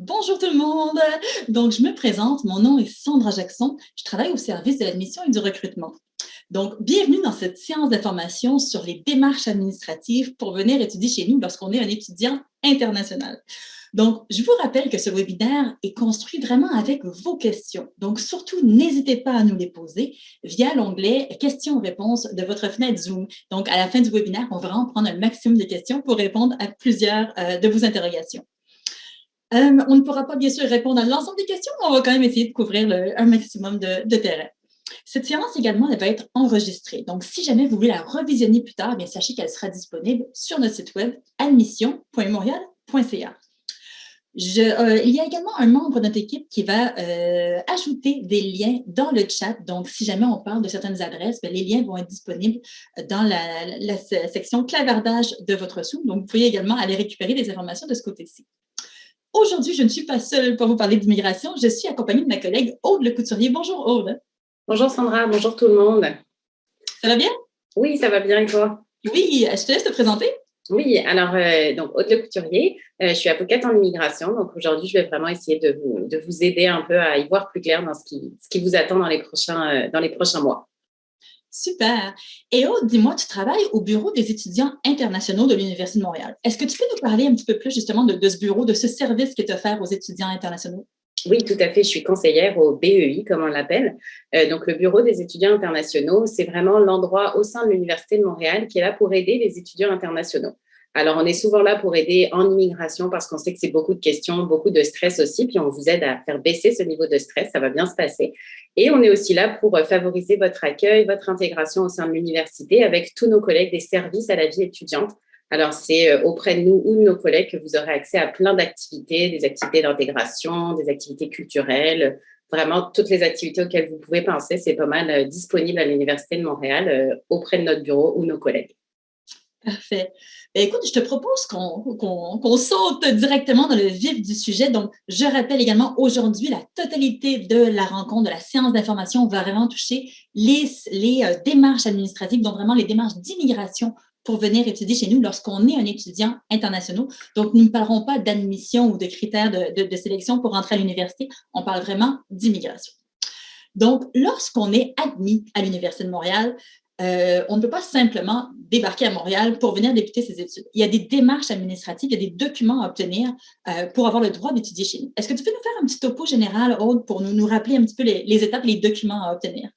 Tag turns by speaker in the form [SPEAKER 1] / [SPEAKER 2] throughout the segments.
[SPEAKER 1] Bonjour tout le monde! Donc, je me présente, mon nom est Sandra Jackson, je travaille au service de l'admission et du recrutement. Donc, bienvenue dans cette séance d'information sur les démarches administratives pour venir étudier chez nous lorsqu'on est un étudiant international. Donc, je vous rappelle que ce webinaire est construit vraiment avec vos questions. Donc, surtout, n'hésitez pas à nous les poser via l'onglet questions-réponses de votre fenêtre Zoom. Donc, à la fin du webinaire, on va vraiment prendre un maximum de questions pour répondre à plusieurs de vos interrogations. On ne pourra pas bien sûr répondre à l'ensemble des questions, mais on va quand même essayer de couvrir un maximum de terrain. Cette séance également, elle va être enregistrée. Donc, si jamais vous voulez la revisionner plus tard, bien, sachez qu'elle sera disponible sur notre site web admission.montréal.ca. Il y a également un membre de notre équipe qui va ajouter des liens dans le chat. Donc, si jamais on parle de certaines adresses, bien, les liens vont être disponibles dans la section clavardage de votre Zoom. Donc, vous pouvez également aller récupérer des informations de ce côté-ci. Aujourd'hui, je ne suis pas seule pour vous parler d'immigration. Je suis accompagnée de ma collègue Aude Lecouturier. Bonjour Aude.
[SPEAKER 2] Bonjour Sandra, bonjour tout le monde.
[SPEAKER 1] Ça va bien?
[SPEAKER 2] Oui, ça va bien et toi?
[SPEAKER 1] Oui, je te laisse te présenter.
[SPEAKER 2] Oui, alors, donc Aude Lecouturier, je suis avocate en immigration. Donc aujourd'hui, je vais vraiment essayer de vous aider un peu à y voir plus clair dans ce qui vous attend dans les prochains mois.
[SPEAKER 1] Super. Et Aude, dis-moi, tu travailles au bureau des étudiants internationaux de l'Université de Montréal. Est-ce que tu peux nous parler un petit peu plus justement de ce bureau, de ce service qui est offert aux étudiants internationaux?
[SPEAKER 2] Oui, tout à fait. Je suis conseillère au BEI, comme on l'appelle. Donc, le Bureau des étudiants internationaux, c'est vraiment l'endroit au sein de l'Université de Montréal qui est là pour aider les étudiants internationaux. Alors, on est souvent là pour aider en immigration parce qu'on sait que c'est beaucoup de questions, beaucoup de stress aussi, puis on vous aide à faire baisser ce niveau de stress, ça va bien se passer. Et on est aussi là pour favoriser votre accueil, votre intégration au sein de l'université avec tous nos collègues des services à la vie étudiante. Alors, c'est auprès de nous ou de nos collègues que vous aurez accès à plein d'activités, des activités d'intégration, des activités culturelles, vraiment toutes les activités auxquelles vous pouvez penser, c'est pas mal disponible à l'Université de Montréal auprès de notre bureau ou nos collègues.
[SPEAKER 1] Parfait. Bien, écoute, je te propose qu'on saute directement dans le vif du sujet. Donc, je rappelle également aujourd'hui, la totalité de la rencontre, de la séance d'information va vraiment toucher les démarches administratives, donc vraiment les démarches d'immigration pour venir étudier chez nous lorsqu'on est un étudiant international. Donc, nous ne parlerons pas d'admission ou de critères de sélection pour entrer à l'université. On parle vraiment d'immigration. Donc, lorsqu'on est admis à l'Université de Montréal, on ne peut pas simplement débarquer à Montréal pour venir débuter ses études. Il y a des démarches administratives, il y a des documents à obtenir pour avoir le droit d'étudier chez nous. Est-ce que tu peux nous faire un petit topo général, Aude, pour nous rappeler un petit peu les étapes, les documents à obtenir?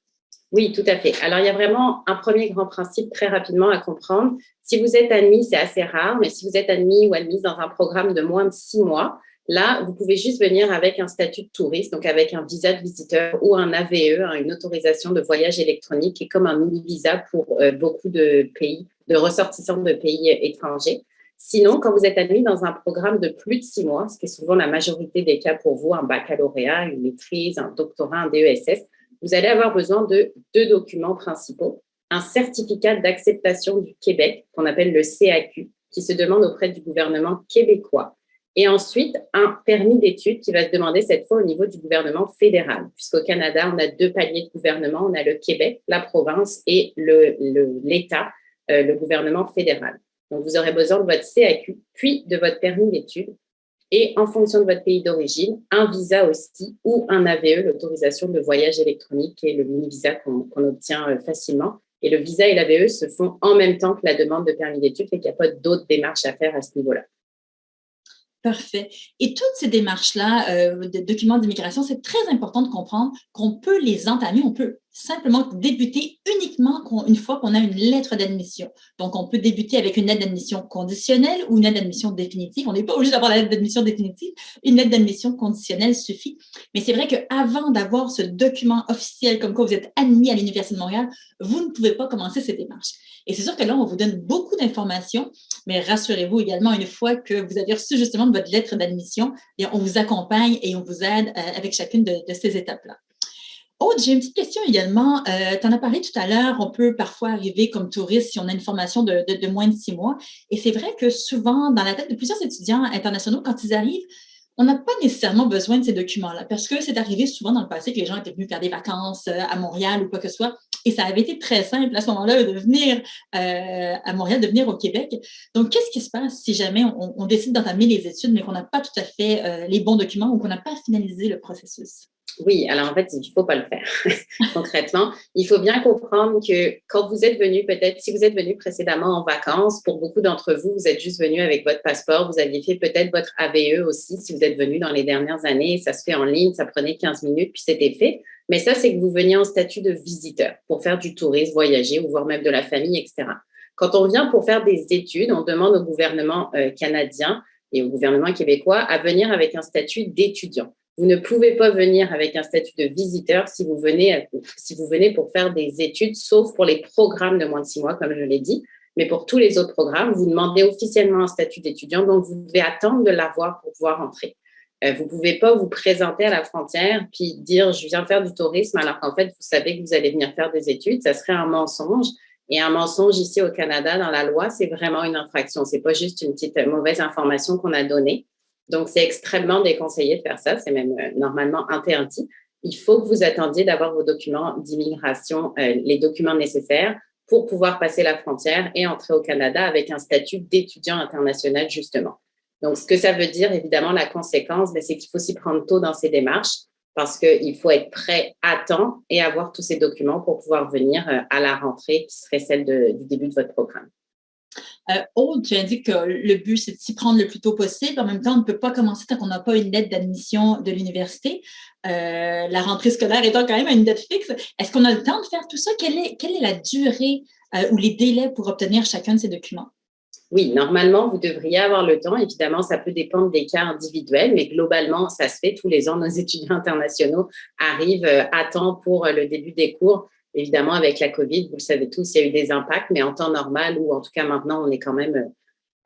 [SPEAKER 2] Oui, tout à fait. Alors, il y a vraiment un premier grand principe très rapidement à comprendre. Si vous êtes admis, c'est assez rare, mais si vous êtes admis ou admise dans un programme de moins de 6 mois, là, vous pouvez juste venir avec un statut de touriste, donc avec un visa de visiteur ou un AVE, une autorisation de voyage électronique, qui est comme un mini-visa pour beaucoup de pays, de ressortissants de pays étrangers. Sinon, quand vous êtes admis dans un programme de plus de 6 mois, ce qui est souvent la majorité des cas pour vous, un baccalauréat, une maîtrise, un doctorat, un DESS, vous allez avoir besoin de 2 documents principaux. Un certificat d'acceptation du Québec, qu'on appelle le CAQ, qui se demande auprès du gouvernement québécois. Et ensuite, un permis d'études qui va se demander cette fois au niveau du gouvernement fédéral, puisqu'au Canada, on a 2 paliers de gouvernement. On a le Québec, la province, et l'État, le gouvernement fédéral. Donc, vous aurez besoin de votre CAQ, puis de votre permis d'études. Et en fonction de votre pays d'origine, un visa aussi ou un AVE, l'autorisation de voyage électronique, qui est le mini-visa qu'on obtient facilement. Et le visa et l'AVE se font en même temps que la demande de permis d'études et qu'il n'y a pas d'autres démarches à faire à ce niveau-là.
[SPEAKER 1] Parfait. Et toutes ces démarches-là, de documents d'immigration, c'est très important de comprendre qu'on peut les entamer, on peut simplement débuter uniquement une fois qu'on a une lettre d'admission. Donc, on peut débuter avec une lettre d'admission conditionnelle ou une lettre d'admission définitive. On n'est pas obligé d'avoir la lettre d'admission définitive. Une lettre d'admission conditionnelle suffit. Mais c'est vrai qu'avant d'avoir ce document officiel comme quoi vous êtes admis à l'Université de Montréal, vous ne pouvez pas commencer ces démarches. Et c'est sûr que là, on vous donne beaucoup d'informations, mais rassurez-vous également, une fois que vous avez reçu justement votre lettre d'admission, on vous accompagne et on vous aide avec chacune de ces étapes-là. Aude, j'ai une petite question également. Tu en as parlé tout à l'heure, on peut parfois arriver comme touriste si on a une formation de moins de 6 mois. Et c'est vrai que souvent, dans la tête de plusieurs étudiants internationaux, quand ils arrivent, on n'a pas nécessairement besoin de ces documents-là parce que c'est arrivé souvent dans le passé que les gens étaient venus faire des vacances à Montréal ou quoi que ce soit. Et ça avait été très simple à ce moment-là de venir à Montréal, de venir au Québec. Donc, qu'est-ce qui se passe si jamais on décide d'entamer les études, mais qu'on n'a pas tout à fait les bons documents ou qu'on n'a pas finalisé le processus?
[SPEAKER 2] Oui, alors en fait, il ne faut pas le faire concrètement. Il faut bien comprendre que quand vous êtes venu, peut-être, si vous êtes venu précédemment en vacances, pour beaucoup d'entre vous, vous êtes juste venu avec votre passeport, vous aviez fait peut-être votre AVE aussi, si vous êtes venu dans les dernières années, ça se fait en ligne, ça prenait 15 minutes, puis c'était fait. Mais ça, c'est que vous veniez en statut de visiteur pour faire du tourisme, voyager ou voir même de la famille, etc. Quand on vient pour faire des études, on demande au gouvernement canadien et au gouvernement québécois à venir avec un statut d'étudiant. Vous ne pouvez pas venir avec un statut de visiteur si vous venez pour faire des études, sauf pour les programmes de moins de 6 mois, comme je l'ai dit. Mais pour tous les autres programmes, vous demandez officiellement un statut d'étudiant, donc vous devez attendre de l'avoir pour pouvoir entrer. Vous ne pouvez pas vous présenter à la frontière puis dire « je viens faire du tourisme » alors qu'en fait, vous savez que vous allez venir faire des études. Ça serait un mensonge. Et un mensonge ici au Canada, dans la loi, c'est vraiment une infraction. Ce n'est pas juste une petite mauvaise information qu'on a donnée. Donc, c'est extrêmement déconseillé de faire ça. C'est même normalement interdit. Il faut que vous attendiez d'avoir vos documents d'immigration, les documents nécessaires pour pouvoir passer la frontière et entrer au Canada avec un statut d'étudiant international, justement. Donc, ce que ça veut dire, évidemment, la conséquence, c'est qu'il faut s'y prendre tôt dans ces démarches parce qu'il faut être prêt à temps et avoir tous ces documents pour pouvoir venir à la rentrée qui serait celle du début de votre programme.
[SPEAKER 1] Aude, tu indiques que le but, c'est de s'y prendre le plus tôt possible. En même temps, on ne peut pas commencer tant qu'on n'a pas une lettre d'admission de l'université. La rentrée scolaire étant quand même à une date fixe. Est-ce qu'on a le temps de faire tout ça? Quelle est la durée ou les délais pour obtenir chacun de ces documents?
[SPEAKER 2] Oui, normalement, vous devriez avoir le temps. Évidemment, ça peut dépendre des cas individuels, mais globalement, ça se fait tous les ans. Nos étudiants internationaux arrivent à temps pour le début des cours. Évidemment, avec la COVID, vous le savez tous, il y a eu des impacts, mais en temps normal, ou en tout cas maintenant, on est quand même,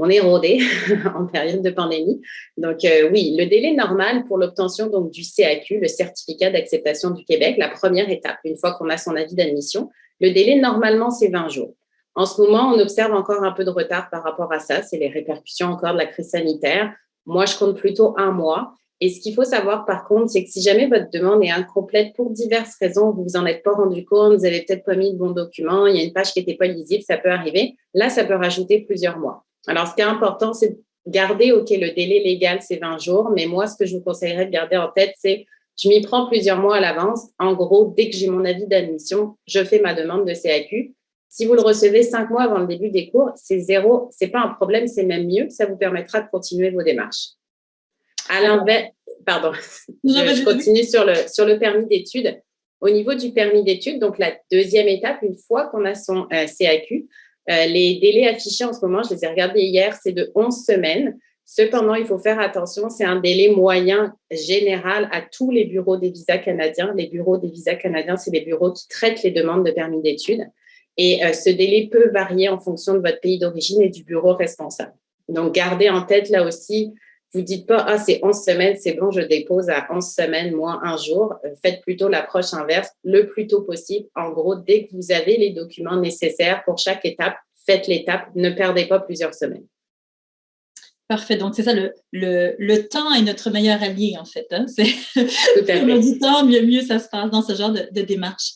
[SPEAKER 2] on est rodé en période de pandémie. Donc oui, le délai normal pour l'obtention donc du CAQ, le certificat d'acceptation du Québec, la première étape, une fois qu'on a son avis d'admission, le délai normalement, c'est 20 jours. En ce moment, on observe encore un peu de retard par rapport à ça. C'est les répercussions encore de la crise sanitaire. Moi, je compte plutôt 1 mois. Et ce qu'il faut savoir, par contre, c'est que si jamais votre demande est incomplète pour diverses raisons, vous vous en êtes pas rendu compte, vous avez peut-être pas mis de bons documents, il y a une page qui n'était pas lisible, ça peut arriver. Là, ça peut rajouter plusieurs mois. Alors, ce qui est important, c'est de garder, OK, le délai légal, c'est 20 jours. Mais moi, ce que je vous conseillerais de garder en tête, c'est je m'y prends plusieurs mois à l'avance. En gros, dès que j'ai mon avis d'admission, je fais ma demande de CAQ. Si vous le recevez 5 mois avant le début des cours, c'est zéro, c'est pas un problème, c'est même mieux, ça vous permettra de continuer vos démarches. À l'inverse, pardon, je continue sur le permis d'études. Au niveau du permis d'études, donc la deuxième étape, une fois qu'on a son CAQ, les délais affichés en ce moment, je les ai regardés hier, c'est de 11 semaines. Cependant, il faut faire attention, c'est un délai moyen général à tous les bureaux des visas canadiens. Les bureaux des visas canadiens, c'est les bureaux qui traitent les demandes de permis d'études. Et ce délai peut varier en fonction de votre pays d'origine et du bureau responsable. Donc, gardez en tête là aussi, vous ne dites pas « Ah, c'est 11 semaines, c'est bon, je dépose à 11 semaines, moins un jour ». Faites plutôt l'approche inverse le plus tôt possible. En gros, dès que vous avez les documents nécessaires pour chaque étape, faites l'étape, ne perdez pas plusieurs semaines.
[SPEAKER 1] Parfait. Donc, c'est ça, le temps est notre meilleur allié, en fait. Hein?
[SPEAKER 2] Tout à fait.
[SPEAKER 1] Plus on a du temps, mieux ça se passe dans ce genre de démarche.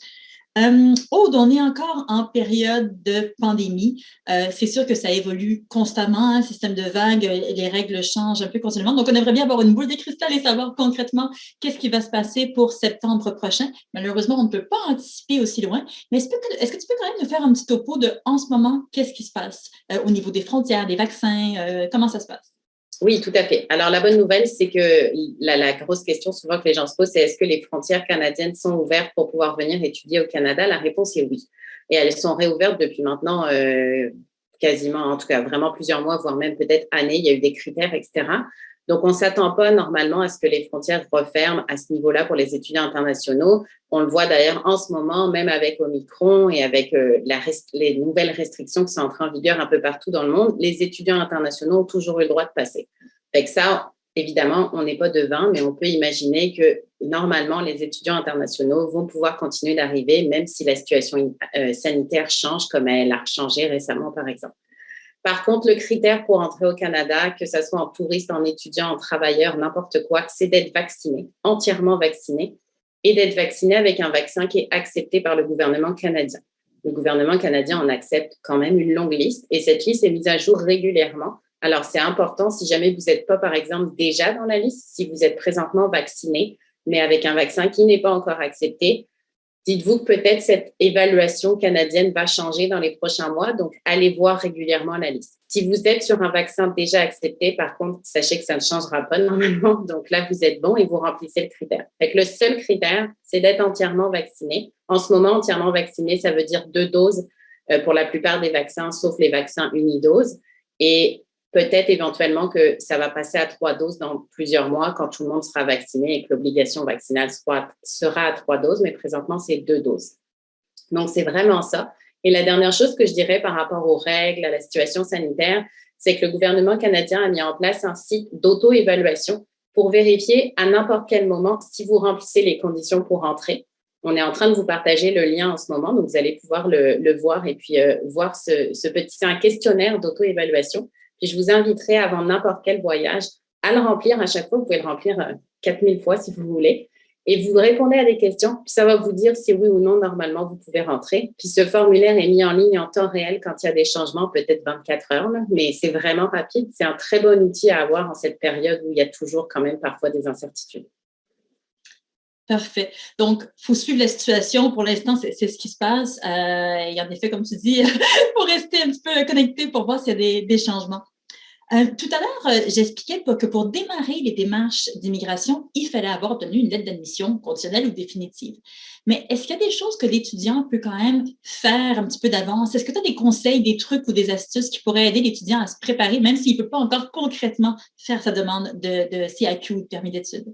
[SPEAKER 1] Aude, on est encore en période de pandémie. C'est sûr que ça évolue constamment, hein, système de vagues, les règles changent un peu continuellement. Donc, on aimerait bien avoir une boule de cristal et savoir concrètement qu'est-ce qui va se passer pour septembre prochain. Malheureusement, on ne peut pas anticiper aussi loin. Mais est-ce que tu peux quand même nous faire un petit topo de, en ce moment, qu'est-ce qui se passe au niveau des frontières, des vaccins, comment ça se passe?
[SPEAKER 2] Oui, tout à fait. Alors, la bonne nouvelle, c'est que la grosse question souvent que les gens se posent, c'est est-ce que les frontières canadiennes sont ouvertes pour pouvoir venir étudier au Canada? La réponse est oui. Et elles sont réouvertes depuis maintenant quasiment, en tout cas, vraiment plusieurs mois, voire même peut-être années. Il y a eu des critères, etc. Donc, on ne s'attend pas normalement à ce que les frontières referment à ce niveau-là pour les étudiants internationaux. On le voit d'ailleurs en ce moment, même avec Omicron et avec les nouvelles restrictions qui sont entrées en vigueur un peu partout dans le monde, les étudiants internationaux ont toujours eu le droit de passer. Fait que ça, évidemment, on n'est pas devin, mais on peut imaginer que normalement, les étudiants internationaux vont pouvoir continuer d'arriver, même si la situation sanitaire change comme elle a changé récemment, par exemple. Par contre, le critère pour entrer au Canada, que ce soit en touriste, en étudiant, en travailleur, n'importe quoi, c'est d'être vacciné, entièrement vacciné, et d'être vacciné avec un vaccin qui est accepté par le gouvernement canadien. Le gouvernement canadien en accepte quand même une longue liste et cette liste est mise à jour régulièrement. Alors, c'est important si jamais vous n'êtes pas, par exemple, déjà dans la liste, si vous êtes présentement vacciné, mais avec un vaccin qui n'est pas encore accepté, dites-vous que peut-être cette évaluation canadienne va changer dans les prochains mois, donc allez voir régulièrement la liste. Si vous êtes sur un vaccin déjà accepté, par contre, sachez que ça ne changera pas normalement, donc là, vous êtes bon et vous remplissez le critère. Fait que le seul critère, c'est d'être entièrement vacciné. En ce moment, entièrement vacciné, ça veut dire 2 doses pour la plupart des vaccins, sauf les vaccins unidoses. Et peut-être éventuellement que ça va passer à 3 doses dans plusieurs mois quand tout le monde sera vacciné et que l'obligation vaccinale sera à 3 doses, mais présentement, c'est 2 doses. Donc, c'est vraiment ça. Et la dernière chose que je dirais par rapport aux règles, à la situation sanitaire, c'est que le gouvernement canadien a mis en place un site d'auto-évaluation pour vérifier à n'importe quel moment si vous remplissez les conditions pour entrer. On est en train de vous partager le lien en ce moment, donc vous allez pouvoir le voir et puis voir ce petit, c'est un questionnaire d'auto-évaluation. Puis je vous inviterai avant n'importe quel voyage à le remplir à chaque fois. Vous pouvez le remplir 4000 fois si vous voulez. Et vous répondez à des questions, puis ça va vous dire si oui ou non, normalement, vous pouvez rentrer. Puis ce formulaire est mis en ligne en temps réel quand il y a des changements, peut-être 24 heures, là, mais c'est vraiment rapide. C'est un très bon outil à avoir en cette période où il y a toujours quand même parfois des incertitudes.
[SPEAKER 1] Parfait. Donc, il faut suivre la situation. Pour l'instant, c'est ce qui se passe. Et en effet, comme tu dis, il faut rester un petit peu connecté pour voir s'il y a des changements. Tout à l'heure, j'expliquais que pour démarrer les démarches d'immigration, il fallait avoir obtenu une lettre d'admission conditionnelle ou définitive. Mais est-ce qu'il y a des choses que l'étudiant peut quand même faire un petit peu d'avance? Est-ce que tu as des conseils, des trucs ou des astuces qui pourraient aider l'étudiant à se préparer, même s'il ne peut pas encore concrètement faire sa demande de CAQ ou de permis d'études?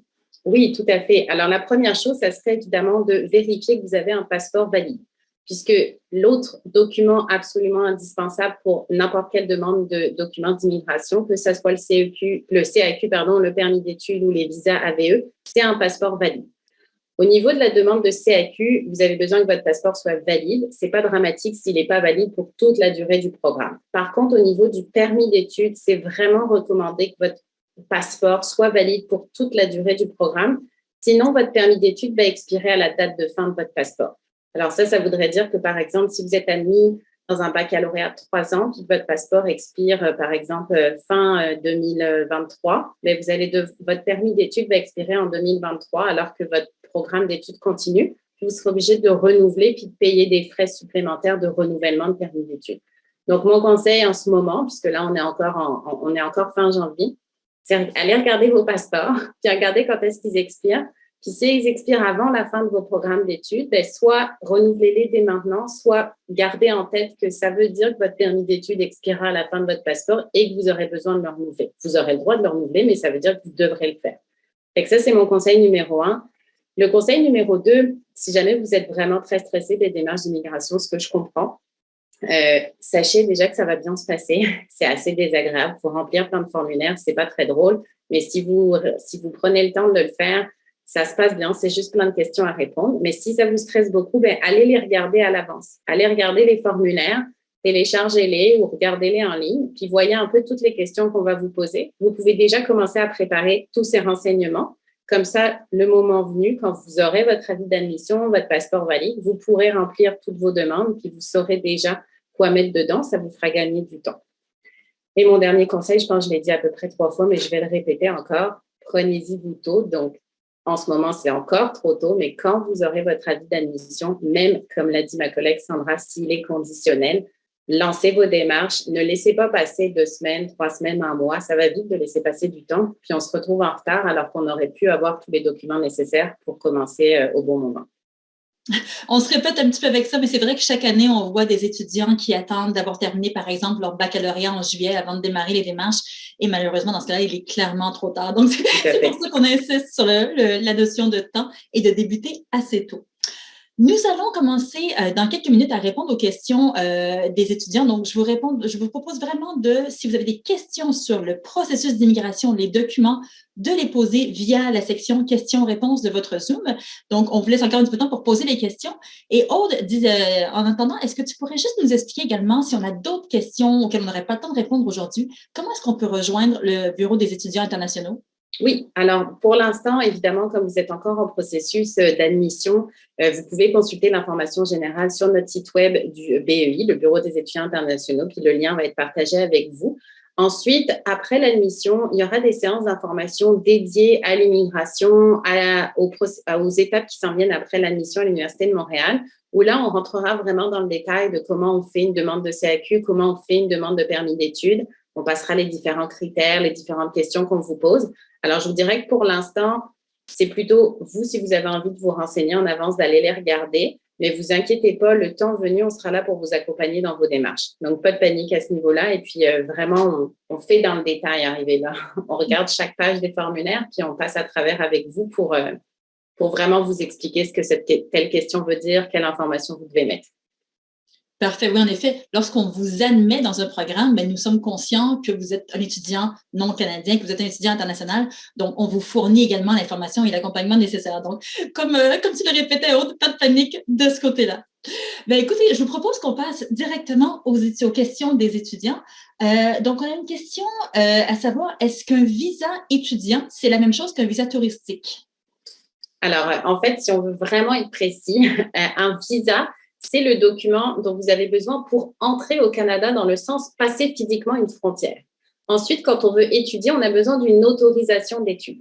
[SPEAKER 2] Oui, tout à fait. Alors, la première chose, ça serait évidemment de vérifier que vous avez un passeport valide, puisque l'autre document absolument indispensable pour n'importe quelle demande de document d'immigration, que ce soit le CAQ, le permis d'études ou les visas AVE, c'est un passeport valide. Au niveau de la demande de CAQ, vous avez besoin que votre passeport soit valide. Ce n'est pas dramatique s'il n'est pas valide pour toute la durée du programme. Par contre, au niveau du permis d'études, c'est vraiment recommandé que votre passeport soit valide pour toute la durée du programme. Sinon, votre permis d'études va expirer à la date de fin de votre passeport. Alors ça voudrait dire que, par exemple, si vous êtes admis dans un baccalauréat de 3 ans, puis que votre passeport expire, par exemple, fin 2023, mais votre permis d'études va expirer en 2023 alors que votre programme d'études continue. Vous serez obligé de renouveler puis de payer des frais supplémentaires de renouvellement de permis d'études. Donc, mon conseil en ce moment, puisque là, on est encore fin janvier, c'est aller regarder vos passeports, puis regarder quand est-ce qu'ils expirent. Puis s'ils expirent avant la fin de vos programmes d'études, soit renouvelez-les dès maintenant, soit gardez en tête que ça veut dire que votre permis d'études expirera à la fin de votre passeport et que vous aurez besoin de le renouveler. Vous aurez le droit de le renouveler, mais ça veut dire que vous devrez le faire. Fait que ça, c'est mon conseil numéro 1. Le conseil numéro 2, si jamais vous êtes vraiment très stressé des démarches d'immigration, ce que je comprends, sachez déjà que ça va bien se passer. C'est assez désagréable. Il faut remplir plein de formulaires. C'est pas très drôle. Mais si vous prenez le temps de le faire, ça se passe bien. C'est juste plein de questions à répondre. Mais si ça vous stresse beaucoup, allez les regarder à l'avance. Allez regarder les formulaires, téléchargez-les ou regardez-les en ligne. Puis voyez un peu toutes les questions qu'on va vous poser. Vous pouvez déjà commencer à préparer tous ces renseignements. Comme ça, le moment venu, quand vous aurez votre avis d'admission, votre passeport valide, vous pourrez remplir toutes vos demandes, puis vous saurez déjà quoi mettre dedans. Ça vous fera gagner du temps. Et mon dernier conseil, je pense que je l'ai dit à peu près 3 fois, mais je vais le répéter encore. Prenez-y vous tôt. Donc, en ce moment, c'est encore trop tôt, mais quand vous aurez votre avis d'admission, même, comme l'a dit ma collègue Sandra, s'il est conditionnel, lancez vos démarches. Ne laissez pas passer 2 semaines, 3 semaines, 1 mois. Ça va vite de laisser passer du temps. Puis on se retrouve en retard alors qu'on aurait pu avoir tous les documents nécessaires pour commencer au bon moment.
[SPEAKER 1] On se répète un petit peu avec ça, mais c'est vrai que chaque année, on voit des étudiants qui attendent d'avoir terminé, par exemple, leur baccalauréat en juillet avant de démarrer les démarches. Et malheureusement, dans ce cas-là, il est clairement trop tard. Donc, c'est pour ça qu'on insiste sur la notion de temps et de débuter assez tôt. Nous allons commencer dans quelques minutes à répondre aux questions des étudiants. Donc, je vous propose vraiment si vous avez des questions sur le processus d'immigration, les documents, de les poser via la section questions-réponses de votre Zoom. Donc, on vous laisse encore un petit peu de temps pour poser les questions. Et Aude, en attendant, est-ce que tu pourrais juste nous expliquer également si on a d'autres questions auxquelles on n'aurait pas le temps de répondre aujourd'hui, comment est-ce qu'on peut rejoindre le Bureau des étudiants internationaux?
[SPEAKER 2] Oui, alors pour l'instant, évidemment, comme vous êtes encore en processus d'admission, vous pouvez consulter l'information générale sur notre site web du BEI, le Bureau des étudiants internationaux, puis le lien va être partagé avec vous. Ensuite, après l'admission, il y aura des séances d'information dédiées à l'immigration, aux étapes qui s'en viennent après l'admission à l'Université de Montréal, où là, on rentrera vraiment dans le détail de comment on fait une demande de CAQ, comment on fait une demande de permis d'études. On passera les différents critères, les différentes questions qu'on vous pose. Alors, je vous dirais que pour l'instant, c'est plutôt vous, si vous avez envie de vous renseigner en avance, d'aller les regarder. Mais vous inquiétez pas, le temps venu, on sera là pour vous accompagner dans vos démarches. Donc, pas de panique à ce niveau-là. Et puis, vraiment, on fait dans le détail arriver là. On regarde chaque page des formulaires, puis on passe à travers avec vous pour vraiment vous expliquer ce que cette telle question veut dire, quelle information vous devez mettre.
[SPEAKER 1] Parfait. Oui, en effet, lorsqu'on vous admet dans un programme, bien, nous sommes conscients que vous êtes un étudiant non canadien, que vous êtes un étudiant international. Donc, on vous fournit également l'information et l'accompagnement nécessaire. Donc, comme tu le répétais, Aude, pas de panique de ce côté-là. Bien, écoutez, je vous propose qu'on passe directement aux questions des étudiants. Donc, on a une question à savoir, est-ce qu'un visa étudiant, c'est la même chose qu'un visa touristique?
[SPEAKER 2] Alors, en fait, si on veut vraiment être précis, un visa, c'est le document dont vous avez besoin pour entrer au Canada dans le sens passer physiquement une frontière. Ensuite, quand on veut étudier, on a besoin d'une autorisation d'études.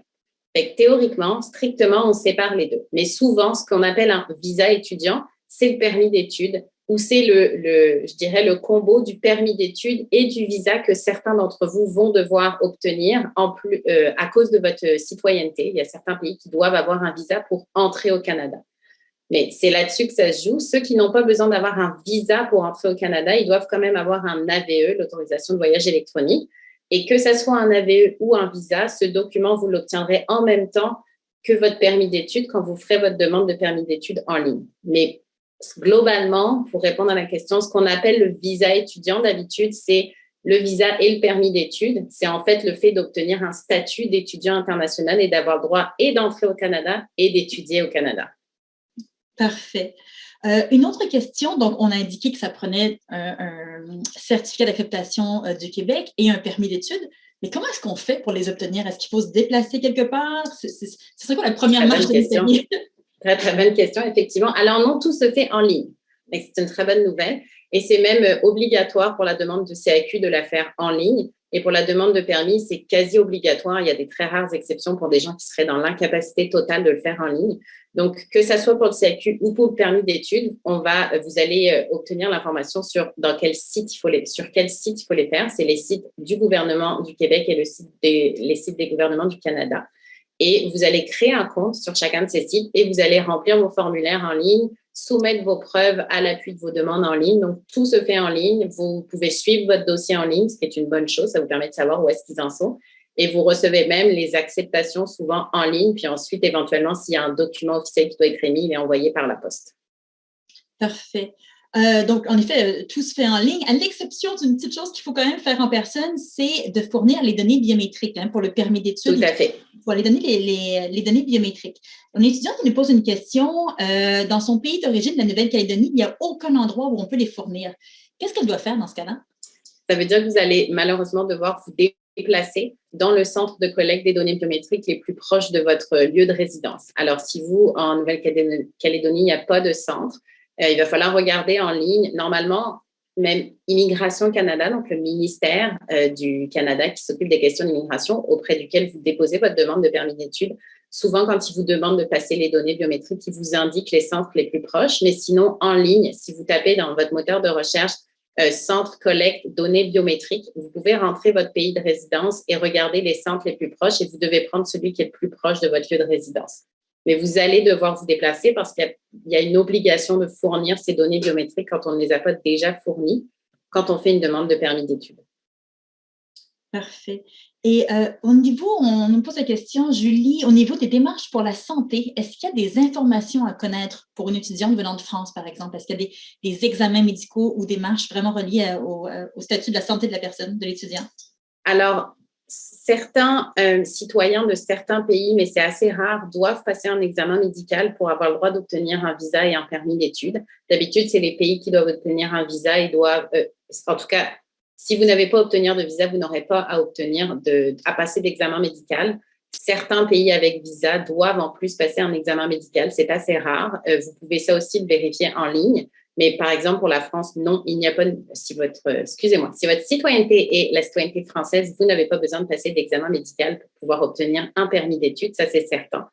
[SPEAKER 2] Théoriquement, strictement, on sépare les deux. Mais souvent, ce qu'on appelle un visa étudiant, c'est le permis d'études ou c'est je dirais, le combo du permis d'études et du visa que certains d'entre vous vont devoir obtenir à cause de votre citoyenneté. Il y a certains pays qui doivent avoir un visa pour entrer au Canada. Mais c'est là-dessus que ça se joue. Ceux qui n'ont pas besoin d'avoir un visa pour entrer au Canada, ils doivent quand même avoir un AVE, l'autorisation de voyage électronique. Et que ce soit un AVE ou un visa, ce document, vous l'obtiendrez en même temps que votre permis d'études quand vous ferez votre demande de permis d'études en ligne. Mais globalement, pour répondre à la question, ce qu'on appelle le visa étudiant, d'habitude, c'est le visa et le permis d'études. C'est en fait le fait d'obtenir un statut d'étudiant international et d'avoir le droit et d'entrer au Canada et d'étudier au Canada.
[SPEAKER 1] Parfait. Une autre question, donc on a indiqué que ça prenait un certificat d'accréditation du Québec et un permis d'études, mais comment est-ce qu'on fait pour les obtenir? Est-ce qu'il faut se déplacer quelque part? Ce serait quoi la première marche de l'escalier?
[SPEAKER 2] Très, très bonne question, effectivement. Alors non, tout se fait en ligne. C'est une très bonne nouvelle. Et c'est même obligatoire pour la demande de CAQ de la faire en ligne. Et pour la demande de permis, c'est quasi obligatoire. Il y a des très rares exceptions pour des gens qui seraient dans l'incapacité totale de le faire en ligne. Donc, que ça soit pour le CAQ ou pour le permis d'études, vous allez obtenir l'information sur quel site il faut les faire. C'est les sites du gouvernement du Québec et les sites des gouvernements du Canada. Et vous allez créer un compte sur chacun de ces sites et vous allez remplir vos formulaires en ligne, soumettre vos preuves à l'appui de vos demandes en ligne. Donc, tout se fait en ligne. Vous pouvez suivre votre dossier en ligne, ce qui est une bonne chose. Ça vous permet de savoir où est-ce qu'ils en sont. Et vous recevez même les acceptations souvent en ligne. Puis ensuite, éventuellement, s'il y a un document officiel qui doit être émis, il est envoyé par la poste.
[SPEAKER 1] Parfait. Donc, en effet, tout se fait en ligne, à l'exception d'une petite chose qu'il faut quand même faire en personne, c'est de fournir les données biométriques pour le permis d'études.
[SPEAKER 2] Tout à fait.
[SPEAKER 1] Il faut aller donner les données biométriques. Un étudiant qui nous pose une question, dans son pays d'origine, la Nouvelle-Calédonie, il n'y a aucun endroit où on peut les fournir. Qu'est-ce qu'elle doit faire dans ce cas-là? Ça
[SPEAKER 2] veut dire que vous allez malheureusement devoir vous déplacer dans le centre de collecte des données biométriques les plus proches de votre lieu de résidence. Alors, si vous, en Nouvelle-Calédonie, il n'y a pas de centre, il va falloir regarder en ligne. Normalement, même Immigration Canada, donc le ministère du Canada qui s'occupe des questions d'immigration, auprès duquel vous déposez votre demande de permis d'études, souvent quand ils vous demandent de passer les données biométriques, ils vous indiquent les centres les plus proches. Mais sinon, en ligne, si vous tapez dans votre moteur de recherche centre collecte données biométriques, vous pouvez rentrer votre pays de résidence et regarder les centres les plus proches et vous devez prendre celui qui est le plus proche de votre lieu de résidence. Mais vous allez devoir vous déplacer parce qu'il y a une obligation de fournir ces données biométriques quand on ne les a pas déjà fournies, quand on fait une demande de permis d'études.
[SPEAKER 1] Parfait. Et au niveau, on nous pose la question, Julie, au niveau des démarches pour la santé, est-ce qu'il y a des informations à connaître pour une étudiante venant de France, par exemple? Est-ce qu'il y a des examens médicaux ou démarches vraiment reliées au statut de la santé de la personne, de l'étudiant?
[SPEAKER 2] Alors, certains citoyens de certains pays, mais c'est assez rare, doivent passer un examen médical pour avoir le droit d'obtenir un visa et un permis d'études. D'habitude, c'est les pays qui doivent obtenir un visa et doivent, en tout cas, si vous n'avez pas à obtenir de visa, vous n'aurez pas à passer d'examen médical. Certains pays avec visa doivent en plus passer un examen médical. C'est assez rare. Vous pouvez ça aussi le vérifier en ligne. Mais par exemple, pour la France, non, il n'y a pas, si votre citoyenneté est la citoyenneté française, vous n'avez pas besoin de passer d'examen médical pour pouvoir obtenir un permis d'études, ça c'est certain.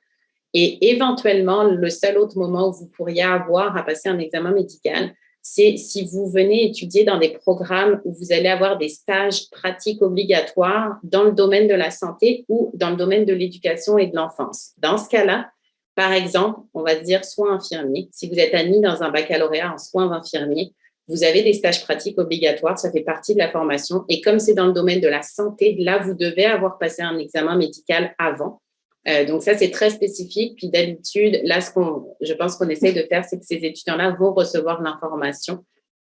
[SPEAKER 2] Et éventuellement, le seul autre moment où vous pourriez avoir à passer un examen médical, c'est si vous venez étudier dans des programmes où vous allez avoir des stages pratiques obligatoires dans le domaine de la santé ou dans le domaine de l'éducation et de l'enfance. Dans ce cas-là, par exemple, on va dire soins infirmiers. Si vous êtes admis dans un baccalauréat en soins infirmiers, vous avez des stages pratiques obligatoires, ça fait partie de la formation. Et comme c'est dans le domaine de la santé, là, vous devez avoir passé un examen médical avant. Donc ça, c'est très spécifique. Puis d'habitude, là, je pense qu'on essaie de faire, c'est que ces étudiants-là vont recevoir l'information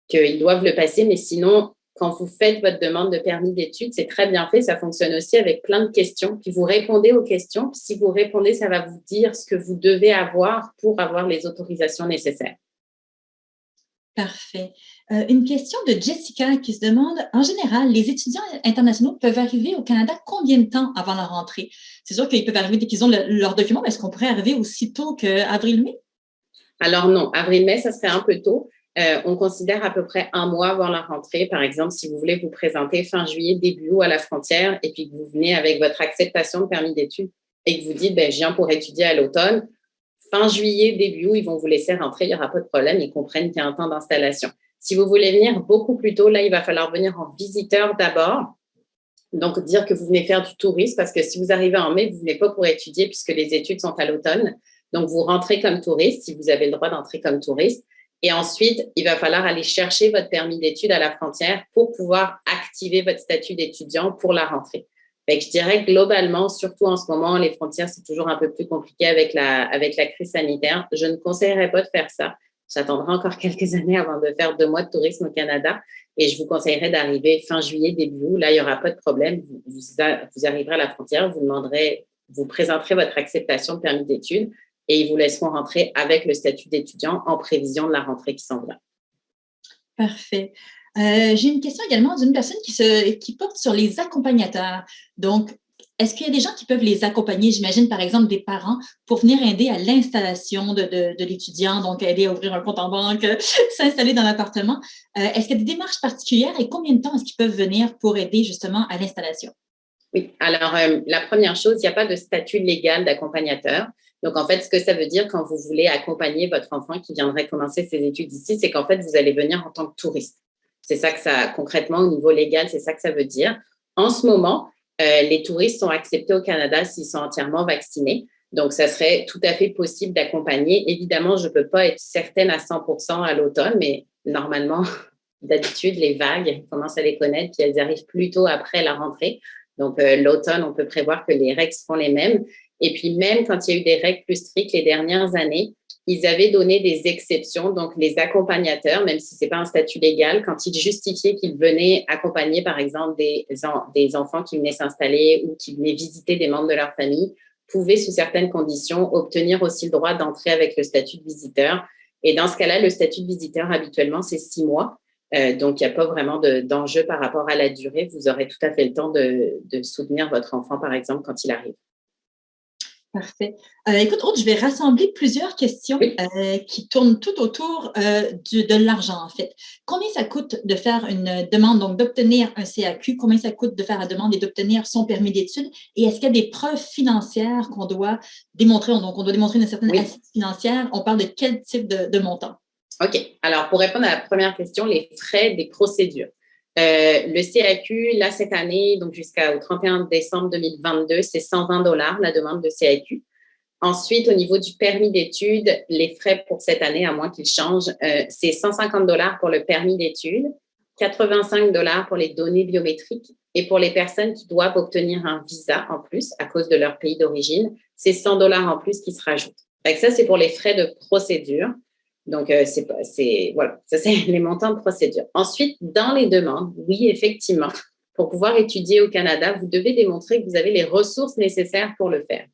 [SPEAKER 2] qu'ils doivent le passer. Mais sinon, quand vous faites votre demande de permis d'études, c'est très bien fait. Ça fonctionne aussi avec plein de questions. Puis vous répondez aux questions. Puis si vous répondez, ça va vous dire ce que vous devez avoir pour avoir les autorisations nécessaires.
[SPEAKER 1] Parfait. Une question de Jessica qui se demande, en général, les étudiants internationaux peuvent arriver au Canada combien de temps avant leur rentrée? C'est sûr qu'ils peuvent arriver dès qu'ils ont leurs documents, mais est-ce qu'on pourrait arriver aussi tôt qu'avril-mai?
[SPEAKER 2] Alors non, avril-mai, ça serait un peu tôt. On considère à peu près un mois avant la rentrée. Par exemple, si vous voulez vous présenter fin juillet, début août à la frontière, et puis que vous venez avec votre acceptation de permis d'études et que vous dites, je viens pour étudier à l'automne, fin juillet, début août, ils vont vous laisser rentrer, il n'y aura pas de problème, ils comprennent qu'il y a un temps d'installation. Si vous voulez venir beaucoup plus tôt, là, il va falloir venir en visiteur d'abord. Donc, dire que vous venez faire du tourisme, parce que si vous arrivez en mai, vous ne venez pas pour étudier puisque les études sont à l'automne. Donc, vous rentrez comme touriste, si vous avez le droit d'entrer comme touriste. Et ensuite, il va falloir aller chercher votre permis d'études à la frontière pour pouvoir activer votre statut d'étudiant pour la rentrée. Fait que je dirais que globalement, surtout en ce moment, les frontières, c'est toujours un peu plus compliqué avec la crise sanitaire. Je ne conseillerais pas de faire ça. J'attendrai encore quelques années avant de faire 2 mois de tourisme au Canada. Et je vous conseillerais d'arriver fin juillet, début août. Là, il n'y aura pas de problème. Vous arriverez à la frontière, vous présenterez votre acceptation de permis d'études et ils vous laisseront rentrer avec le statut d'étudiant en prévision de la rentrée qui s'en vient.
[SPEAKER 1] Parfait. J'ai une question également d'une personne qui porte sur les accompagnateurs. Donc, est-ce qu'il y a des gens qui peuvent les accompagner, j'imagine par exemple des parents, pour venir aider à l'installation de l'étudiant, donc aider à ouvrir un compte en banque, s'installer dans l'appartement? Est-ce qu'il y a des démarches particulières et combien de temps est-ce qu'ils peuvent venir pour aider justement à l'installation?
[SPEAKER 2] Oui, alors la première chose, il n'y a pas de statut légal d'accompagnateur. Donc, en fait, ce que ça veut dire quand vous voulez accompagner votre enfant qui viendrait commencer ses études ici, c'est qu'en fait, vous allez venir en tant que touriste. C'est ça que concrètement, au niveau légal, c'est ça que ça veut dire. En ce moment, les touristes sont acceptés au Canada s'ils sont entièrement vaccinés. Donc, ça serait tout à fait possible d'accompagner. Évidemment, je ne peux pas être certaine à 100% à l'automne, mais normalement, d'habitude, les vagues, on commence à les connaître, puis elles arrivent plutôt après la rentrée. Donc, l'automne, on peut prévoir que les règles seront les mêmes. Et puis, même quand il y a eu des règles plus strictes les dernières années, ils avaient donné des exceptions. Donc, les accompagnateurs, même si ce n'est pas un statut légal, quand ils justifiaient qu'ils venaient accompagner, par exemple, des enfants qui venaient s'installer ou qui venaient visiter des membres de leur famille, pouvaient, sous certaines conditions, obtenir aussi le droit d'entrer avec le statut de visiteur. Et dans ce cas-là, le statut de visiteur, habituellement, c'est 6 mois. Donc, il n'y a pas vraiment d'enjeu par rapport à la durée. Vous aurez tout à fait le temps de soutenir votre enfant, par exemple, quand il arrive.
[SPEAKER 1] Parfait. Écoute, Aude, je vais rassembler plusieurs questions qui tournent tout autour de l'argent, en fait. Combien ça coûte de faire une demande, donc d'obtenir un CAQ? Combien ça coûte de faire la demande et d'obtenir son permis d'études? Et est-ce qu'il y a des preuves financières qu'on doit démontrer? Donc, on doit démontrer une certaine assise financière. On parle de quel type de montant?
[SPEAKER 2] OK. Alors, pour répondre à la première question, les frais des procédures. Le CAQ, là, cette année, donc jusqu'au 31 décembre 2022, c'est 120 $ la demande de CAQ. Ensuite, au niveau du permis d'études, les frais pour cette année, à moins qu'ils changent, c'est 150 $ pour le permis d'études, 85 $ pour les données biométriques Et pour les personnes qui doivent obtenir un visa en plus à cause de leur pays d'origine, c'est 100 $ en plus qui se rajoutent. Donc ça, c'est pour les frais de procédure. Donc, voilà, ça, c'est les montants de procédure. Ensuite, dans les demandes, oui, effectivement, pour pouvoir étudier au Canada, vous devez démontrer que vous avez les ressources nécessaires pour le faire.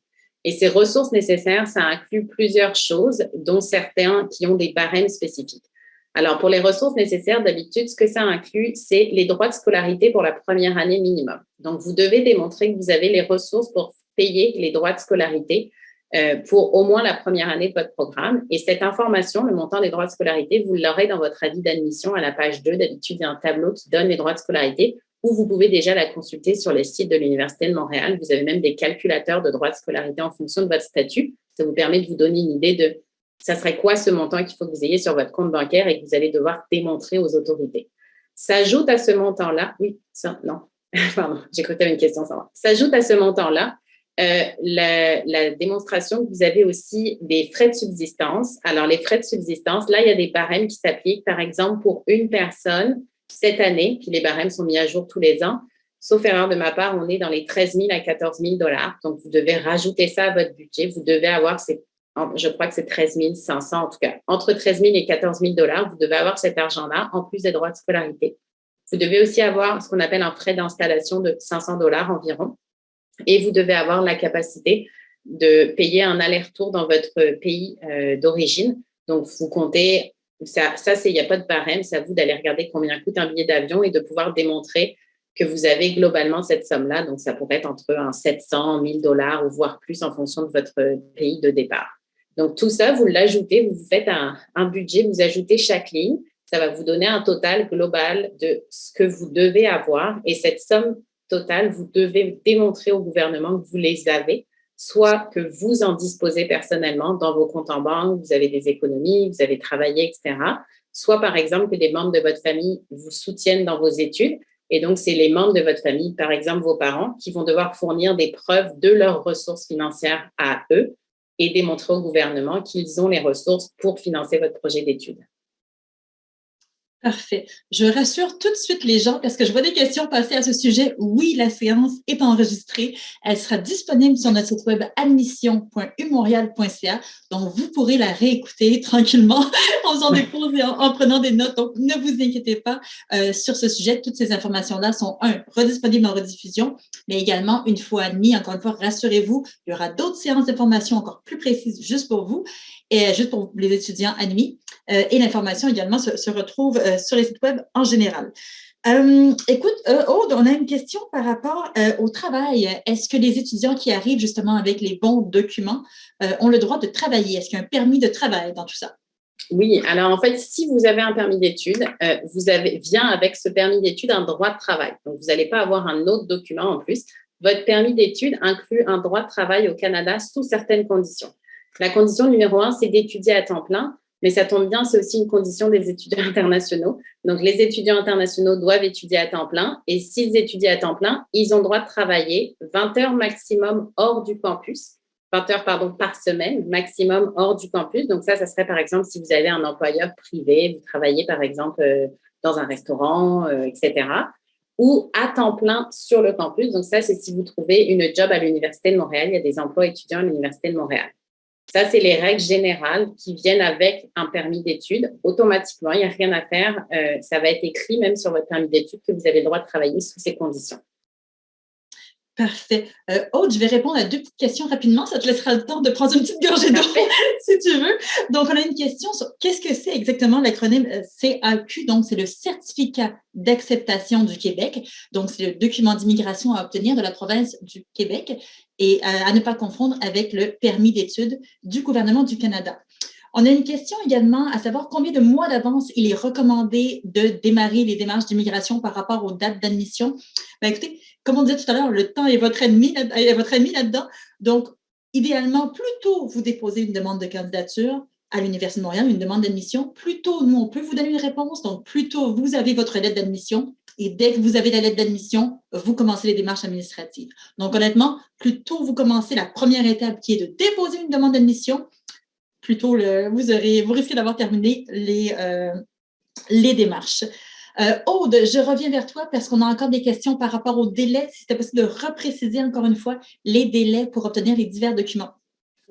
[SPEAKER 2] Et ces ressources nécessaires, ça inclut plusieurs choses, dont certains qui ont des barèmes spécifiques. Alors, pour les ressources nécessaires, d'habitude, ce que ça inclut, c'est les droits de scolarité pour la première année minimum. Donc, vous devez démontrer que vous avez les ressources pour payer les droits de scolarité pour au moins la première année de votre programme. Et cette information, le montant des droits de scolarité, vous l'aurez dans votre avis d'admission à la page 2. D'habitude, il y a un tableau qui donne les droits de scolarité où vous pouvez déjà la consulter sur les sites de l'Université de Montréal. Vous avez même des calculateurs de droits de scolarité en fonction de votre statut. Ça vous permet de vous donner une idée de ça serait quoi ce montant qu'il faut que vous ayez sur votre compte bancaire et que vous allez devoir démontrer aux autorités. S'ajoute à ce montant-là, oui, ça, non, pardon, j'ai cru que tu avais une question sur moi. S'ajoute à ce montant-là la démonstration que vous avez aussi des frais de subsistance. Alors, les frais de subsistance, là, il y a des barèmes qui s'appliquent. Par exemple, pour une personne, cette année, puis les barèmes sont mis à jour tous les ans, sauf erreur de ma part, on est dans les 13 000 à 14 000 $. Donc, vous devez rajouter ça à votre budget. Vous devez avoir, je crois que c'est 13 500 en tout cas, entre 13 000 et 14 000 $, vous devez avoir cet argent-là en plus des droits de scolarité. Vous devez aussi avoir ce qu'on appelle un frais d'installation de 500 $ environ. Et vous devez avoir la capacité de payer un aller-retour dans votre pays d'origine. Donc, vous comptez, il n'y a pas de barème, c'est à vous d'aller regarder combien coûte un billet d'avion et de pouvoir démontrer que vous avez globalement cette somme-là. Donc, ça pourrait être entre 700, 1 000 $ ou voire plus en fonction de votre pays de départ. Donc, tout ça, vous l'ajoutez, vous faites un budget, vous ajoutez chaque ligne. Ça va vous donner un total global de ce que vous devez avoir. Et cette somme totale, vous devez démontrer au gouvernement que vous les avez, soit que vous en disposez personnellement dans vos comptes en banque, vous avez des économies, vous avez travaillé, etc. Soit, par exemple, que des membres de votre famille vous soutiennent dans vos études. Et donc, c'est les membres de votre famille, par exemple vos parents, qui vont devoir fournir des preuves de leurs ressources financières à eux et démontrer au gouvernement qu'ils ont les ressources pour financer votre projet d'études.
[SPEAKER 1] Parfait. Je rassure tout de suite les gens parce que je vois des questions passer à ce sujet. Oui, la séance est enregistrée. Elle sera disponible sur notre site web admission.umontréal.ca. Donc, vous pourrez la réécouter tranquillement en faisant des pauses et en prenant des notes. Donc, ne vous inquiétez pas sur ce sujet. Toutes ces informations-là sont, redisponibles en rediffusion, mais également, une fois admis, encore une fois, rassurez-vous, il y aura d'autres séances de formation encore plus précises juste pour vous et juste pour les étudiants admis. Et l'information également se retrouve sur les sites web en général. Écoute, Aude, on a une question par rapport au travail. Est-ce que les étudiants qui arrivent justement avec les bons documents ont le droit de travailler? Est-ce qu'il y a un permis de travail dans tout ça?
[SPEAKER 2] Oui, alors en fait, si vous avez un permis d'études, vient avec ce permis d'études un droit de travail. Donc, vous n'allez pas avoir un autre document en plus. Votre permis d'études inclut un droit de travail au Canada sous certaines conditions. La condition numéro 1, c'est d'étudier à temps plein. Mais ça tombe bien, c'est aussi une condition des étudiants internationaux. Donc, les étudiants internationaux doivent étudier à temps plein. Et s'ils étudient à temps plein, ils ont le droit de travailler 20 heures maximum hors du campus. 20 heures, par semaine, maximum hors du campus. Donc, ça serait par exemple si vous avez un employeur privé, vous travaillez par exemple dans un restaurant, etc. Ou à temps plein sur le campus. Donc, ça, c'est si vous trouvez une job à l'Université de Montréal. Il y a des emplois étudiants à l'Université de Montréal. Ça, c'est les règles générales qui viennent avec un permis d'études. Automatiquement, il n'y a rien à faire. Ça va être écrit même sur votre permis d'études que vous avez le droit de travailler sous ces conditions.
[SPEAKER 1] Parfait. Aude, je vais répondre à 2 petites questions rapidement. Ça te laissera le temps de prendre une petite gorgée d'eau si tu veux. Donc, on a une question sur qu'est-ce que c'est exactement l'acronyme CAQ? Donc, c'est le Certificat d'acceptation du Québec. Donc, c'est le document d'immigration à obtenir de la province du Québec et à ne pas confondre avec le permis d'études du gouvernement du Canada. On a une question également à savoir combien de mois d'avance il est recommandé de démarrer les démarches d'immigration par rapport aux dates d'admission. Ben, écoutez, comme on disait tout à l'heure, le temps est votre ennemi là-dedans. Donc, idéalement, plus tôt vous déposez une demande de candidature à l'Université de Montréal, une demande d'admission, plus tôt, nous, on peut vous donner une réponse. Donc, plus tôt, vous avez votre lettre d'admission. Et dès que vous avez la lettre d'admission, vous commencez les démarches administratives. Donc, honnêtement, plus tôt vous commencez la première étape qui est de déposer une demande d'admission, plutôt vous risquez d'avoir terminé les démarches. Aude, je reviens vers toi parce qu'on a encore des questions par rapport aux délais. Si c'était possible de repréciser encore une fois les délais pour obtenir les divers documents.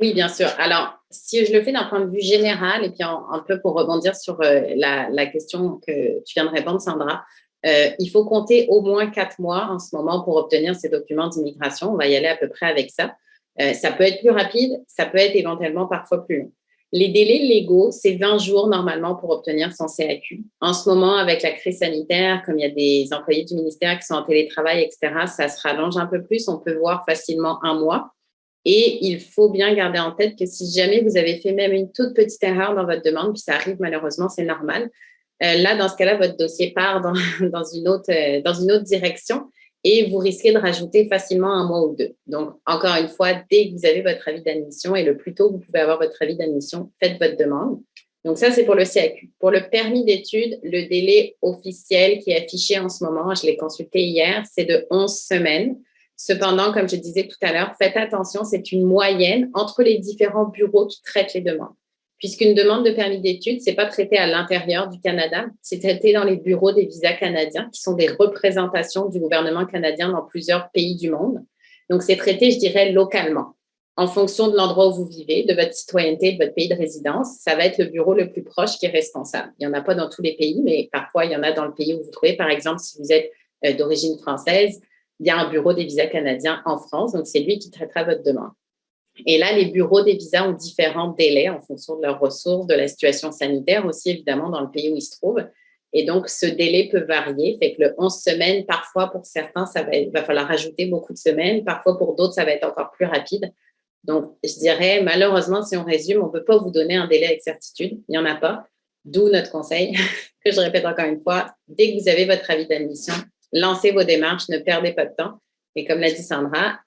[SPEAKER 2] Oui, bien sûr. Alors, si je le fais d'un point de vue général, et puis un peu pour rebondir sur la question que tu viens de répondre, Sandra, il faut compter au moins 4 mois en ce moment pour obtenir ces documents d'immigration. On va y aller à peu près avec ça. Ça peut être plus rapide, ça peut être éventuellement parfois plus long. Les délais légaux, c'est 20 jours normalement pour obtenir son CAQ. En ce moment, avec la crise sanitaire, comme il y a des employés du ministère qui sont en télétravail, etc., ça se rallonge un peu plus. On peut voir facilement 1 mois. Et il faut bien garder en tête que si jamais vous avez fait même une toute petite erreur dans votre demande, puis ça arrive malheureusement, c'est normal, là, dans ce cas-là, votre dossier part dans une autre direction et vous risquez de rajouter facilement 1 mois ou 2. Donc, encore une fois, dès que vous avez votre avis d'admission et le plus tôt vous pouvez avoir votre avis d'admission, faites votre demande. Donc, ça, c'est pour le CAQ. Pour le permis d'études, le délai officiel qui est affiché en ce moment, je l'ai consulté hier, c'est de 11 semaines. Cependant, comme je disais tout à l'heure, faites attention, c'est une moyenne entre les différents bureaux qui traitent les demandes. Puisqu'une demande de permis d'études, ce n'est pas traité à l'intérieur du Canada, c'est traité dans les bureaux des visas canadiens, qui sont des représentations du gouvernement canadien dans plusieurs pays du monde. Donc, c'est traité, je dirais, localement. En fonction de l'endroit où vous vivez, de votre citoyenneté, de votre pays de résidence, ça va être le bureau le plus proche qui est responsable. Il n'y en a pas dans tous les pays, mais parfois, il y en a dans le pays où vous trouvez. Par exemple, si vous êtes d'origine française, il y a un bureau des visas canadiens en France, donc c'est lui qui traitera votre demande. Et là, les bureaux des visas ont différents délais en fonction de leurs ressources, de la situation sanitaire aussi, évidemment, dans le pays où ils se trouvent. Et donc, ce délai peut varier. Fait que le 11 semaines, parfois, pour certains, il va falloir ajouter beaucoup de semaines. Parfois, pour d'autres, ça va être encore plus rapide. Donc, je dirais, malheureusement, si on résume, on ne peut pas vous donner un délai avec certitude. Il n'y en a pas. D'où notre conseil, que je répète encore une fois, dès que vous avez votre avis d'admission, lancez vos démarches, ne perdez pas de temps. Et comme l'a dit Sandra,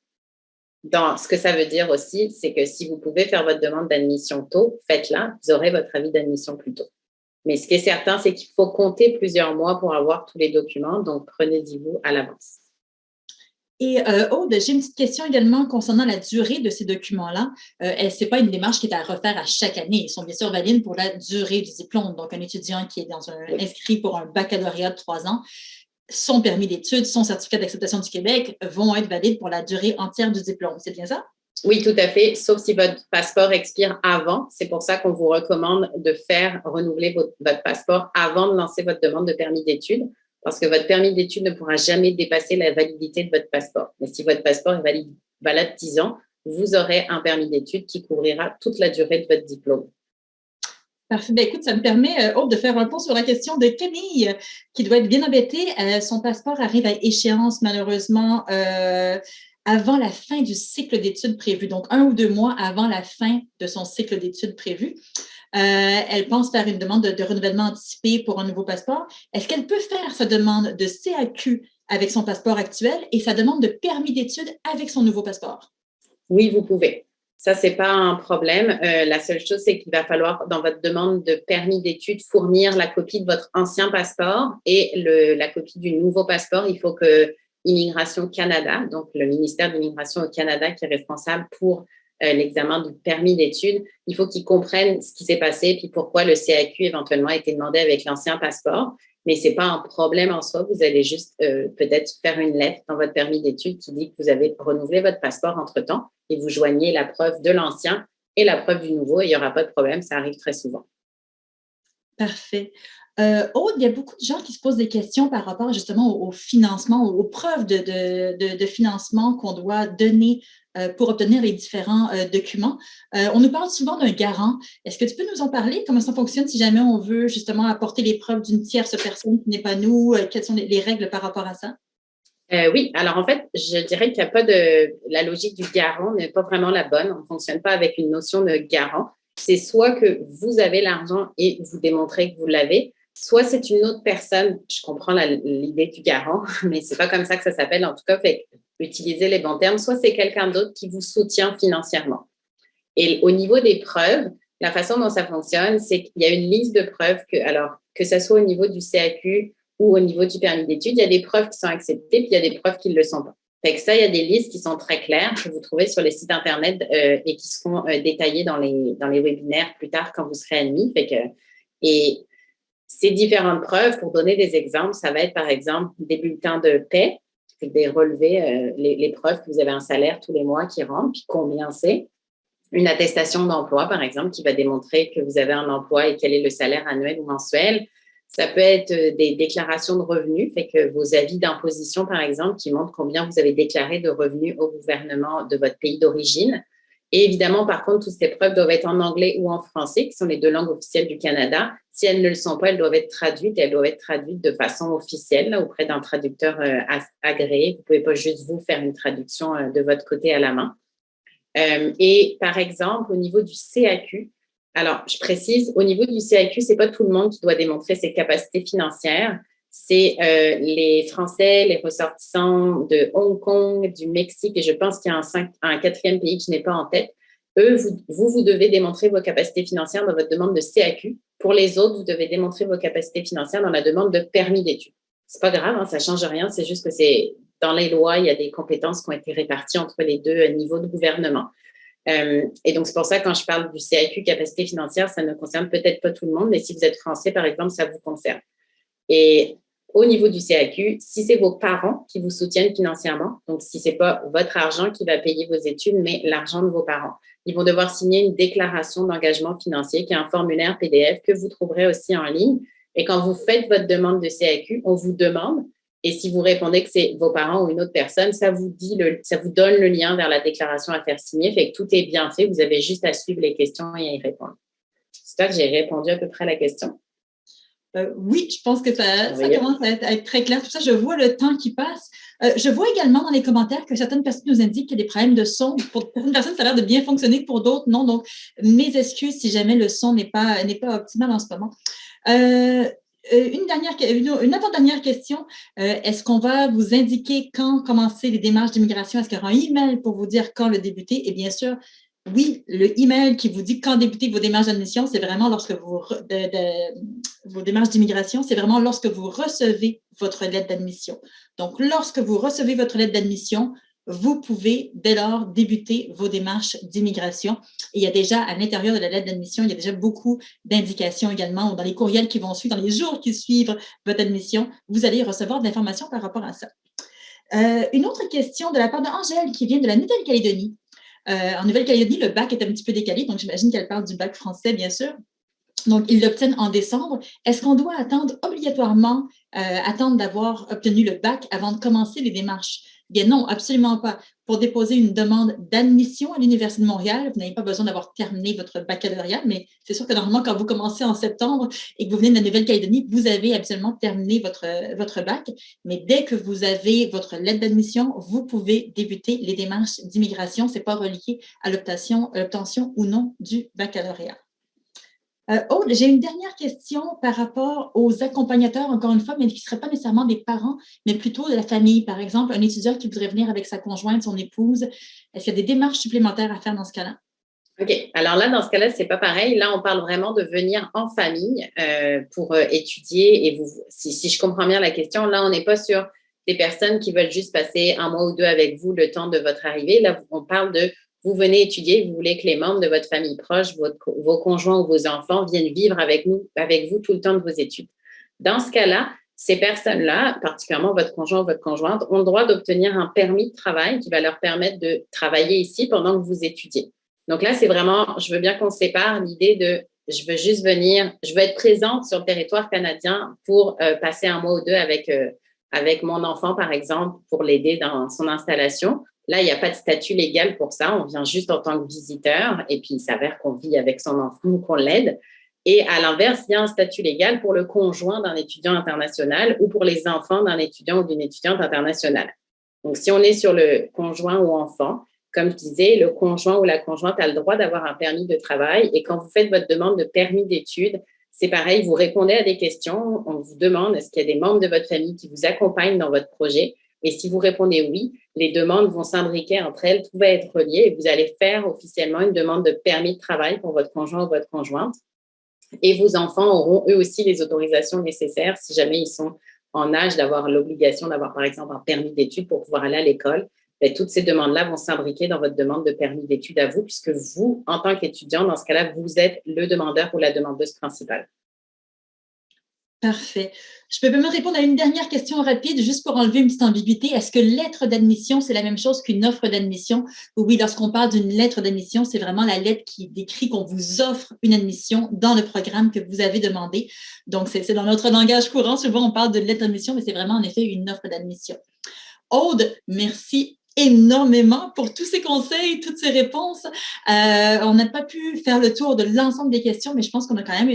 [SPEAKER 2] ce que ça veut dire aussi, c'est que si vous pouvez faire votre demande d'admission tôt, faites-la, vous aurez votre avis d'admission plus tôt. Mais ce qui est certain, c'est qu'il faut compter plusieurs mois pour avoir tous les documents, donc prenez-y-vous à l'avance.
[SPEAKER 1] Et Aude, j'ai une petite question également concernant la durée de ces documents-là. Ce n'est pas une démarche qui est à refaire à chaque année. Ils sont bien sûr valides pour la durée du diplôme. Donc, un étudiant qui est inscrit pour un baccalauréat de 3 ans, son permis d'études, son certificat d'acceptation du Québec vont être valides pour la durée entière du diplôme. C'est bien ça?
[SPEAKER 2] Oui, tout à fait, sauf si votre passeport expire avant. C'est pour ça qu'on vous recommande de faire renouveler votre passeport avant de lancer votre demande de permis d'études, parce que votre permis d'études ne pourra jamais dépasser la validité de votre passeport. Mais si votre passeport est valable 10 ans, vous aurez un permis d'études qui couvrira toute la durée de votre diplôme.
[SPEAKER 1] Parfait. Ben, écoute, ça me permet, Aude, de faire un pont sur la question de Camille, qui doit être bien embêtée. Son passeport arrive à échéance, malheureusement, avant la fin du cycle d'études prévu, donc 1 ou 2 mois avant la fin de son cycle d'études prévu. Elle pense faire une demande de renouvellement anticipé pour un nouveau passeport. Est-ce qu'elle peut faire sa demande de CAQ avec son passeport actuel et sa demande de permis d'études avec son nouveau passeport?
[SPEAKER 2] Oui, vous pouvez. Ça, ce n'est pas un problème. La seule chose, c'est qu'il va falloir, dans votre demande de permis d'études, fournir la copie de votre ancien passeport et la copie du nouveau passeport. Il faut que Immigration Canada, donc le ministère de l'Immigration au Canada qui est responsable pour l'examen du permis d'études, il faut qu'ils comprennent ce qui s'est passé puis pourquoi le CAQ éventuellement a été demandé avec l'ancien passeport. Mais ce n'est pas un problème en soi. Vous allez juste peut-être faire une lettre dans votre permis d'études qui dit que vous avez renouvelé votre passeport entre-temps et vous joignez la preuve de l'ancien et la preuve du nouveau et il n'y aura pas de problème. Ça arrive très souvent.
[SPEAKER 1] Parfait. Aude, il y a beaucoup de gens qui se posent des questions par rapport justement au financement, aux preuves de financement qu'on doit donner pour obtenir les différents documents. On nous parle souvent d'un garant. Est-ce que tu peux nous en parler? Comment ça fonctionne si jamais on veut justement apporter les preuves d'une tierce personne qui n'est pas nous? Quelles sont les règles par rapport à ça?
[SPEAKER 2] Oui, alors en fait, je dirais qu'il n'y a pas la logique du garant n'est pas vraiment la bonne. On ne fonctionne pas avec une notion de garant. C'est soit que vous avez l'argent et vous démontrez que vous l'avez, soit c'est une autre personne. Je comprends l'idée du garant, mais c'est pas comme ça que ça s'appelle. En tout cas, utilisez les bons termes. Soit c'est quelqu'un d'autre qui vous soutient financièrement. Et au niveau des preuves, la façon dont ça fonctionne, c'est qu'il y a une liste de preuves que ça soit au niveau du CAQ ou au niveau du permis d'études, il y a des preuves qui sont acceptées, puis il y a des preuves qui ne le sont pas. Fait que ça, il y a des listes qui sont très claires que vous trouvez sur les sites Internet et qui seront détaillées dans les webinaires plus tard quand vous serez admis. Et Ces différentes preuves, pour donner des exemples, ça va être par exemple des bulletins de paie, des relevés, les preuves que vous avez un salaire tous les mois qui rentre, puis combien c'est. Une attestation d'emploi, par exemple, qui va démontrer que vous avez un emploi et quel est le salaire annuel ou mensuel. Ça peut être des déclarations de revenus, fait que vos avis d'imposition, par exemple, qui montrent combien vous avez déclaré de revenus au gouvernement de votre pays d'origine. Et évidemment, par contre, toutes ces preuves doivent être en anglais ou en français, qui sont les deux langues officielles du Canada. Si elles ne le sont pas, elles doivent être traduites et elles doivent être traduites de façon officielle là, auprès d'un traducteur agréé. Vous ne pouvez pas juste vous faire une traduction de votre côté à la main. Et par exemple, au niveau du CAQ, alors je précise, au niveau du CAQ, ce n'est pas tout le monde qui doit démontrer ses capacités financières. C'est les Français, les ressortissants de Hong Kong, du Mexique, et je pense qu'il y a un quatrième pays que je n'ai pas en tête. Eux, vous devez démontrer vos capacités financières dans votre demande de CAQ. Pour les autres, vous devez démontrer vos capacités financières dans la demande de permis d'études. C'est pas grave, hein, ça change rien, c'est juste que c'est dans les lois, il y a des compétences qui ont été réparties entre les deux niveaux de gouvernement. Et donc, c'est pour ça que quand je parle du CAQ, capacité financière, ça ne concerne peut-être pas tout le monde, mais si vous êtes français, par exemple, ça vous concerne. Et au niveau du CAQ, si c'est vos parents qui vous soutiennent financièrement, donc si ce n'est pas votre argent qui va payer vos études, mais l'argent de vos parents, ils vont devoir signer une déclaration d'engagement financier qui est un formulaire PDF que vous trouverez aussi en ligne. Et quand vous faites votre demande de CAQ, on vous demande, et si vous répondez que c'est vos parents ou une autre personne, ça vous donne le lien vers la déclaration à faire signer. Fait que tout est bien fait. Vous avez juste à suivre les questions et à y répondre. J'espère que j'ai répondu à peu près à la question.
[SPEAKER 1] Oui, je pense que ça commence à être très clair. Tout ça, je vois le temps qui passe. Je vois également dans les commentaires que certaines personnes nous indiquent qu'il y a des problèmes de son. Pour certaines personnes, ça a l'air de bien fonctionner, pour d'autres, non. Donc, mes excuses si jamais le son n'est pas optimal en ce moment. Une avant-dernière question. Est-ce qu'on va vous indiquer quand commencer les démarches d'immigration? Est-ce qu'il y aura un email pour vous dire quand le débuter? Et bien sûr, oui, le email qui vous dit quand débuter vos démarches d'admission, c'est vraiment lorsque vos démarches d'immigration, c'est vraiment lorsque vous recevez votre lettre d'admission. Donc, lorsque vous recevez votre lettre d'admission, vous pouvez dès lors débuter vos démarches d'immigration. Et il y a déjà à l'intérieur de la lettre d'admission, il y a déjà beaucoup d'indications également, ou dans les courriels qui vont suivre, dans les jours qui suivent votre admission, vous allez recevoir de l'information par rapport à ça. Une autre question de la part d'Angèle qui vient de la Nouvelle-Calédonie. En Nouvelle-Calédonie, le bac est un petit peu décalé, donc j'imagine qu'elle parle du bac français, bien sûr. Donc, ils l'obtiennent en décembre. Est-ce qu'on doit obligatoirement attendre d'avoir obtenu le bac avant de commencer les démarches? Bien non, absolument pas. Pour déposer une demande d'admission à l'Université de Montréal, vous n'avez pas besoin d'avoir terminé votre baccalauréat, mais c'est sûr que normalement, quand vous commencez en septembre et que vous venez de la Nouvelle-Calédonie, vous avez absolument terminé votre bac. Mais dès que vous avez votre lettre d'admission, vous pouvez débuter les démarches d'immigration. Ce n'est pas relié à l'obtention ou non du baccalauréat. Aude, j'ai une dernière question par rapport aux accompagnateurs, encore une fois, mais qui ne seraient pas nécessairement des parents, mais plutôt de la famille. Par exemple, un étudiant qui voudrait venir avec sa conjointe, son épouse, est-ce qu'il y a des démarches supplémentaires à faire dans ce cas-là?
[SPEAKER 2] OK. Alors là, dans ce cas-là, ce n'est pas pareil. Là, on parle vraiment de venir en famille pour étudier. Et si je comprends bien la question, là, on n'est pas sur des personnes qui veulent juste passer un mois ou deux avec vous le temps de votre arrivée. Là, on parle de vous venez étudier, vous voulez que les membres de votre famille proche, vos conjoints ou vos enfants viennent vivre avec vous tout le temps de vos études. Dans ce cas-là, ces personnes-là, particulièrement votre conjoint ou votre conjointe, ont le droit d'obtenir un permis de travail qui va leur permettre de travailler ici pendant que vous étudiez. Donc là, c'est vraiment, je veux bien qu'on sépare l'idée de je veux juste venir, je veux être présente sur le territoire canadien pour passer un mois ou deux avec mon enfant, par exemple, pour l'aider dans son installation. Là, il n'y a pas de statut légal pour ça. On vient juste en tant que visiteur et puis il s'avère qu'on vit avec son enfant ou qu'on l'aide. Et à l'inverse, il y a un statut légal pour le conjoint d'un étudiant international ou pour les enfants d'un étudiant ou d'une étudiante internationale. Donc, si on est sur le conjoint ou enfant, comme je disais, le conjoint ou la conjointe a le droit d'avoir un permis de travail. Et quand vous faites votre demande de permis d'études, c'est pareil, vous répondez à des questions. On vous demande est-ce qu'il y a des membres de votre famille qui vous accompagnent dans votre projet. Et si vous répondez oui, les demandes vont s'imbriquer entre elles, tout va être relié et vous allez faire officiellement une demande de permis de travail pour votre conjoint ou votre conjointe. Et vos enfants auront eux aussi les autorisations nécessaires si jamais ils sont en âge d'avoir l'obligation d'avoir par exemple un permis d'études pour pouvoir aller à l'école. Et toutes ces demandes-là vont s'imbriquer dans votre demande de permis d'études à vous, puisque vous, en tant qu'étudiant, dans ce cas-là, vous êtes le demandeur ou la demandeuse principale.
[SPEAKER 1] Parfait. Je peux me répondre à une dernière question rapide, juste pour enlever une petite ambiguïté. Est-ce que lettre d'admission, c'est la même chose qu'une offre d'admission? Oui, lorsqu'on parle d'une lettre d'admission, c'est vraiment la lettre qui décrit qu'on vous offre une admission dans le programme que vous avez demandé. Donc, c'est dans notre langage courant. Souvent, on parle de lettre d'admission, mais c'est vraiment en effet une offre d'admission. Aude, merci énormément pour tous ces conseils, toutes ces réponses. On n'a pas pu faire le tour de l'ensemble des questions, mais je pense qu'on a quand même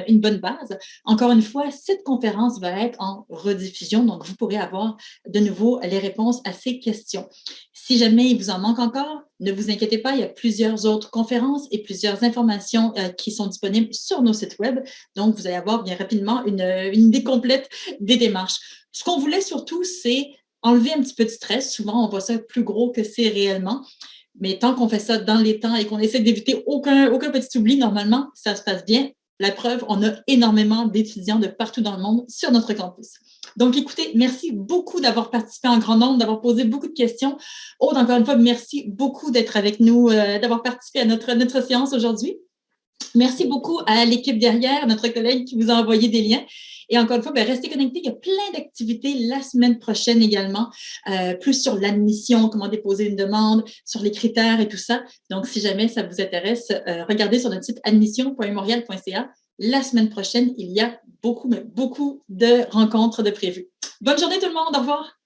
[SPEAKER 1] une bonne base. Encore une fois, cette conférence va être en rediffusion, donc vous pourrez avoir de nouveau les réponses à ces questions. Si jamais il vous en manque encore, ne vous inquiétez pas, il y a plusieurs autres conférences et plusieurs informations qui sont disponibles sur nos sites web. Donc, vous allez avoir bien rapidement une idée complète des démarches. Ce qu'on voulait surtout, c'est enlever un petit peu de stress. Souvent, on voit ça plus gros que c'est réellement. Mais tant qu'on fait ça dans les temps et qu'on essaie d'éviter aucun petit oubli, normalement, ça se passe bien. La preuve, on a énormément d'étudiants de partout dans le monde sur notre campus. Donc, écoutez, merci beaucoup d'avoir participé en grand nombre, d'avoir posé beaucoup de questions. Aude, encore une fois, merci beaucoup d'être avec nous, d'avoir participé à notre séance aujourd'hui. Merci beaucoup à l'équipe derrière, notre collègue qui vous a envoyé des liens. Et encore une fois, restez connectés. Il y a plein d'activités la semaine prochaine également, plus sur l'admission, comment déposer une demande, sur les critères et tout ça. Donc, si jamais ça vous intéresse, regardez sur notre site admission.umontréal.ca. La semaine prochaine, il y a beaucoup de rencontres de prévues. Bonne journée tout le monde. Au revoir.